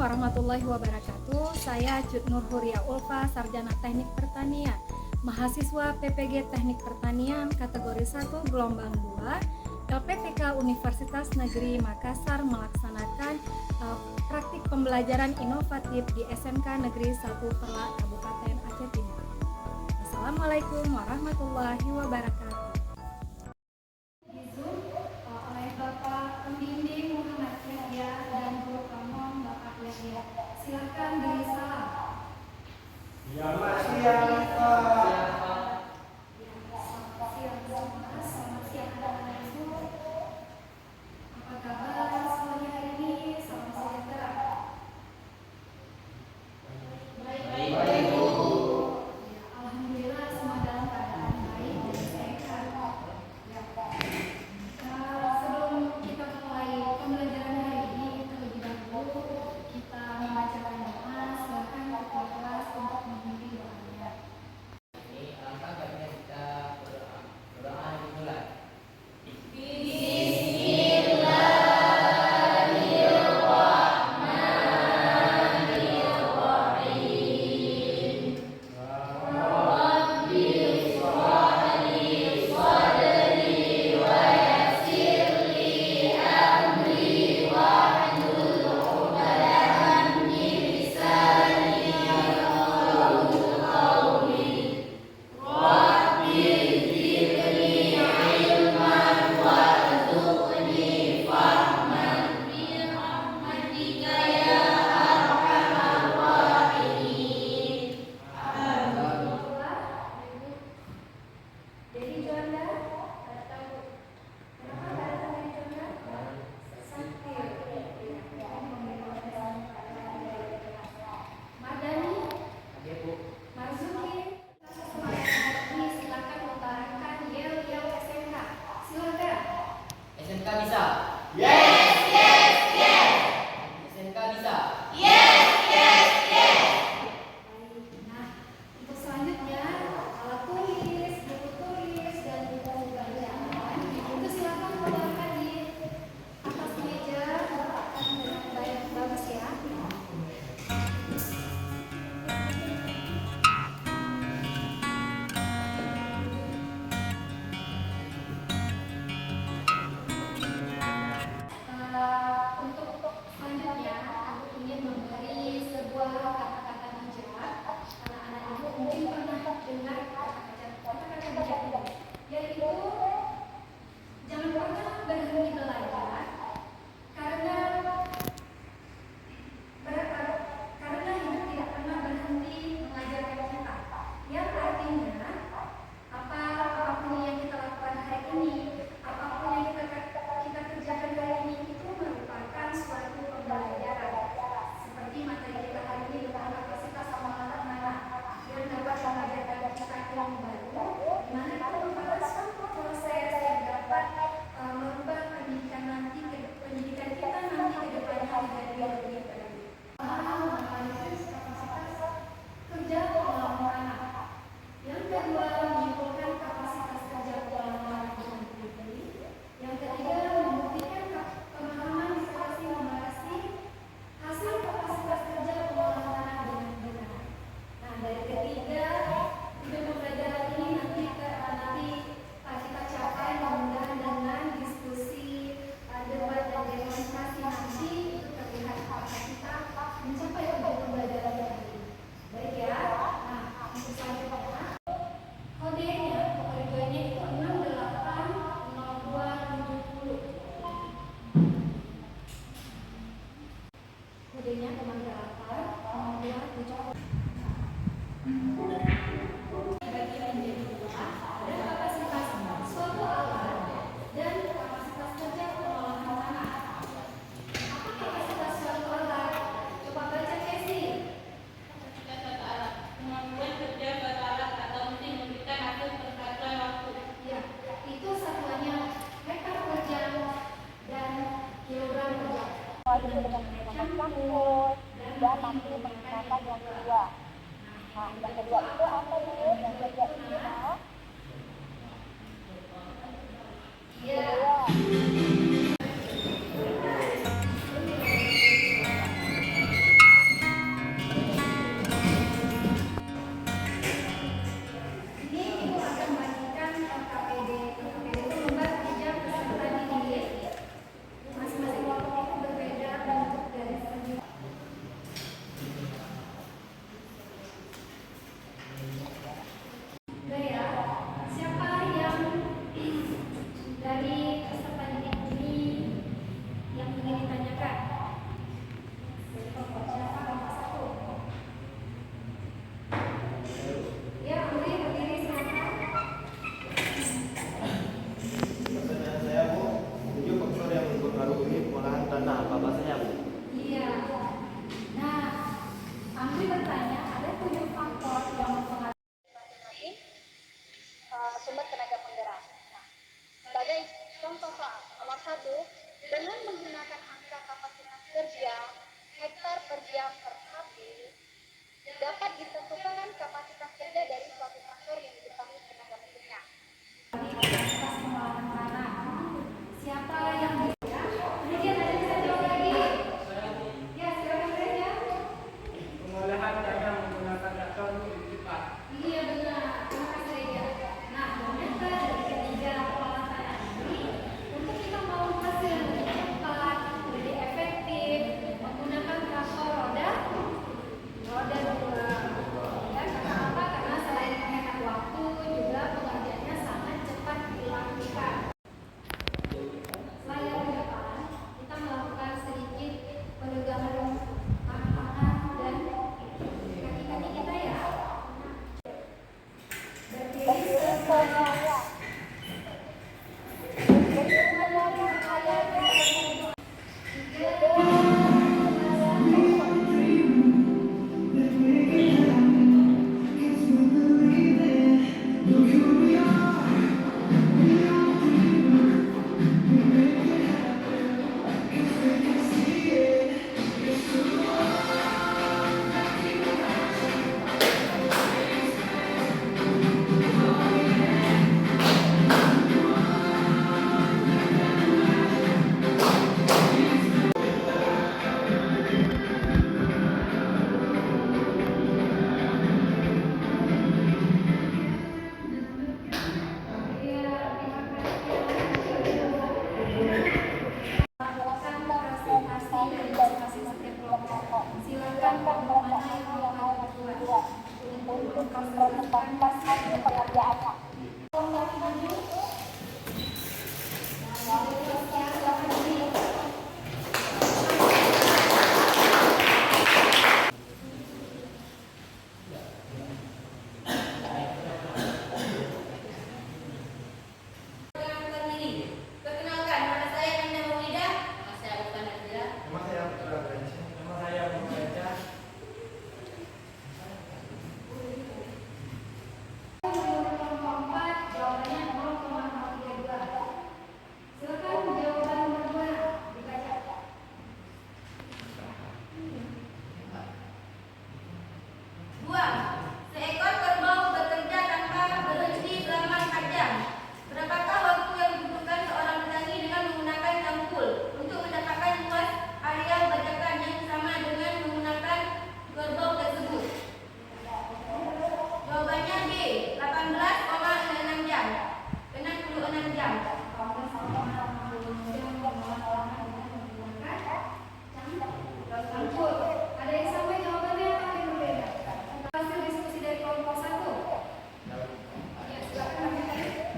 warahmatullahi wabarakatuh. Saya Cut Nur Huria Ulfa, Sarjana Teknik Pertanian, mahasiswa PPG Teknik Pertanian kategori 1 gelombang 2 LPTK Universitas Negeri Makassar melaksanakan praktik pembelajaran inovatif di SMK Negeri 1 Perlak Kabupaten Aceh Timur. Assalamualaikum warahmatullahi wabarakatuh. Oleh Bapak Pembimbing Muhammad Yahya dan Guru Pamong Bapak Yahya. Silakan beri salam. Ya, siap, Pak. Selamat siang semua, selamat siang anak-anak Ibu. Apa kabar semuanya hari ini? Salam sejahtera. Baik, Bu. Ya, alhamdulillah semua dalam keadaan baik dan sehat. Ya. Sebelum kita mulai pembelajaran hari ini, terlebih dahulu kita membacakan doa. Silakan ketua kelas untuk memimpin doanya. Alangkah baiknya kita berdoa dimulai. Jadi Juanda, tahu kenapa nggak datang dari Juanda? Sakit. Mardani, Marzuki, silakan utarakan yel SMK. Silakan. SMK bisa? SMK bisa? Nah, untuk selanjutnya alat tulis, buku tulis, dan buku bacaan itu silakan meletakkan di atas meja, letakkan dengan bagus ya. Untuk selanjutnya aku ingin memberi sebuah kata-kata bijak. Anak-anak ibu mungkin pernah dengar kata-kata bijak ini, yaitu jangan pernah berhenti belajar karena hidup tidak pernah berhenti mengajarkan kita. Yang artinya apapun yang kita lakukan hari ini, apapun yang kita kerjakan hari ini itu merupakan suatu pembelajaran. Seperti materi kita hari ini tentang kapasitas pengelolaan tanah yang dapat mengajarkan kita ilmu baru, di mana itu merupakan suatu proses yang dapat merubah pendidikan kita nanti ke depannya menjadi lebih baik. Menganalisis kapasitas kerja pengelolaan tanah. Yang kedua, menyimpulkan kapasitas kerja pengelolaan tanah dengan teliti. Yang ketiga, membuktikan pemahaman numerasi hasil kapasitas kerja pengelolaan tanah dengan benar. Nah, dari ketiga pembelajaran ini nanti kita capai mudah-mudahan dengan diskusi, debat dan demonstrasi nanti itu terlihat apakah kita mencapai pembelajaran ini. Baik ya. Nah, untuk selanjutnya kodenya itu 680270. Kodenya 680270. Bagi menjadi dua, ada kapasitas suatu alat dan kapasitas kerja pengelolaan tanah. Apa kapasitas suatu alat? Coba baca Casey. Kapasitas suatu alat kemampuan kerja suatu alat atau mesin memberikan hasil persatuan waktu. Ya, itu satuannya hektar per jam dan kilogram per jam. Dan mampu menggunakan yang kedua. Nah, yang kedua itu apa dulu? Yang kedua itu Iya. apa bahasanya, Bu? Iya. Nah, Andri bertanya, ada 7 faktor yang mempengaruhi sumber tenaga penggerak. Nah, sebagai contoh soal nomor 1, dengan menggunakan angka kapasitas kerja hektar per jam per hari, dapat ditentukan kapasitas kerja dari suatu faktor yang diketahui tenaga mesinnya. kapasitas pengelolaan tanah. Siapa yang bisa? Kemudian ada bisa jawab lagi? Ya, silakan saja. Pengolahan tanah menggunakan traktor lebih cepat. Iya benar, terima kasih ya. Nah, ternyata dari ketiga pengolahan tanah ini, untuk kita mau hasil lebih cepat, lebih efektif, menggunakan traktor roda 2. Ya, karena apa? Karena selain menghemat waktu, juga pengerjaannya sangat cepat dilakukan. Slide yang ke-8, kita melakukan sedikit peregangan tangan dan kaki-kaki kita ya. Berdiri sesuai. Melakukan presentasi dan diskusi setiap kelompok. Silakan kelompok mana yang mau berdua untuk mempresentasikan hasil pekerjaannya. Kelompok maju. Silakan berdiri. Perkenalkan diri. Perkenalkan, nama saya Nanda Maulida. Nama saya Bukan Nazira. Nama saya Putra Ganja. Nama saya Bung Ganja. Kelompok 4, jawabannya 0,032. Silakan jawaban nomor 2 dibaca. Buang. Seekor kerbau bekerja tanpa berhenti selama 4 jam. Berapakah waktu yang dibutuhkan seorang petani dengan menggunakan cangkul untuk mendapatkan luas area bajakan yang sama dengan menggunakan kerbau tersebut? Jawabannya B. 18,6 jam. 66 jam. Ada yang sama jawabannya atau yang berbeda? Hasil diskusi dari kelompok 1. Ya, silakan lanjutkan.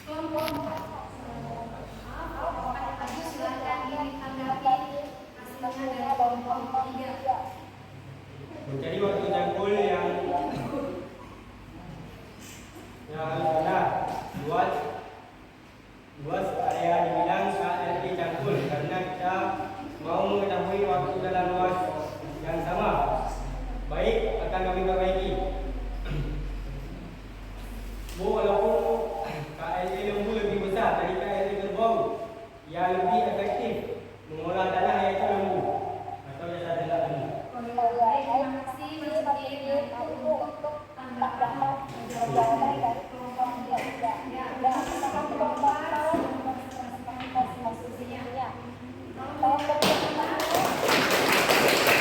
Kelompok 4. Maju silakan ditanggapi hasilnya dari kelompok 3. Mencari waktu cangkul yang harus benar. Luas area dibilang KRI cangkul karena kita mau mengetahui waktu dalam luas yang sama. Baik, akan kami perbaiki. Bu, walaupun KRI lembu lebih besar dari KRI kerbau, yang lebih efektif mengolah tanah yaitu lembu atau jasa tengah lembu. Baik, terima kasih Mas Udin untuk tambahan jawaban dari kelompok 3. Ya, dengan kesempatan kelompok 4 diskusinya. Kelompok 5.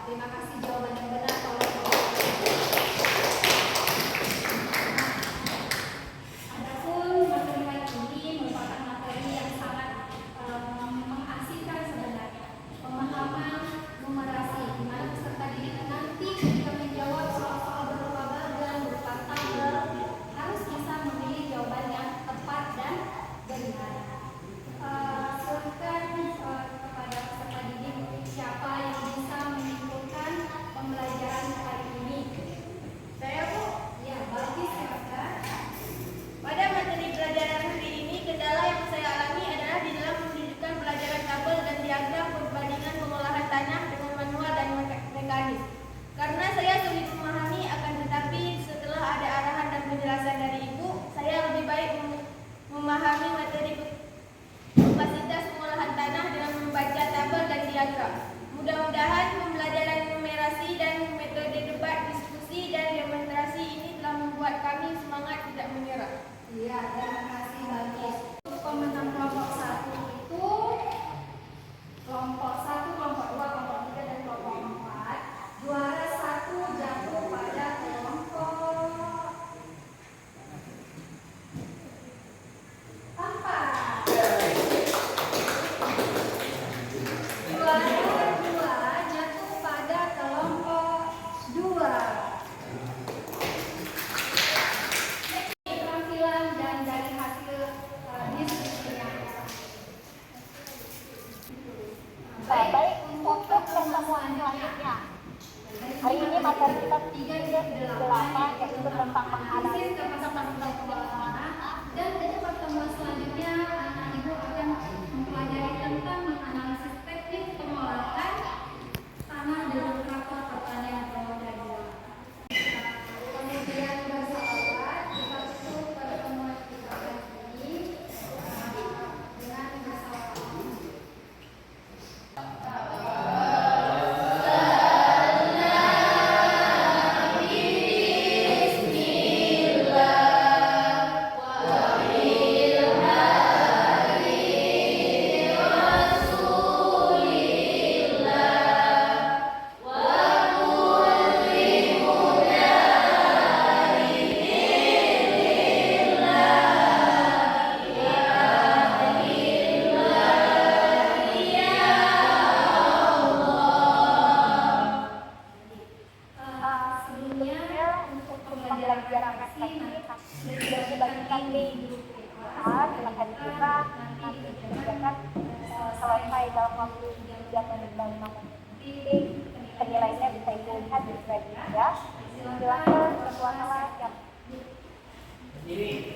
Terima kasih jawaban yang benar. Adapun materi hari ini merupakan materi yang sangat mengasihkan sebenarnya. Pemahaman numerasi, di mana peserta didik nanti ketika menjawab soal-soal berupa bagan, berupa tabel, harus bisa memilih jawaban yang tepat dan benar. Silakan kepada peserta didik siapa yang bisa menyimpulkan pembelajaran hari ini. Saya, Bu. Ya, bagus silakan. Pada materi pelajaran hari ini, kendala yang saya alami adalah di dalam menunjukkan pelajaran tabel dan diagram perbandingan pengolahan tanah dengan manual dan mekanis. Karena saya sulit memahami, akan tetapi setelah ada arahan dan penjelasan dari Ibu, saya lebih baik memahami materi kapasitas pengolahan tanah dengan membaca tabel dan diagram. Mudah-mudahan pembelajaran numerasi dan metode debat, diskusi, dan demonstrasi ini telah membuat kami semangat tidak menyerah. Iya, terima kasih bagus. Untuk pemenang kelompok 1 itu kelompok 1, kelompok 2, kelompok 3, dan kelompok 4. Juara 1 jatuh pada kelompok 4. Juara 2 jatuh pada kelompok 2. Keterampilan dan dari hasil diskusinya. Baik, untuk pertemuan selanjutnya. Hari ini materi kita 3-8 yaitu tentang menganalisis dan pada pertemuan selanjutnya anak ibu akan mempelajari tentang menganalisis teknik pengolahan tanah dengan traktor pertanian roda 2. Kemudian bersahabat, kita tutup pertemuan kita hari ini dengan bersahabat. Sebelumnya untuk pembelajaran teknik sudah dibagikan di silakan dibuka nanti dikerjakan selesai dalam waktu 3 menit dan 5 menit. Penilaiannya bisa ibu lihat di slide ya. Silakan ketua kelas yang Berdiri.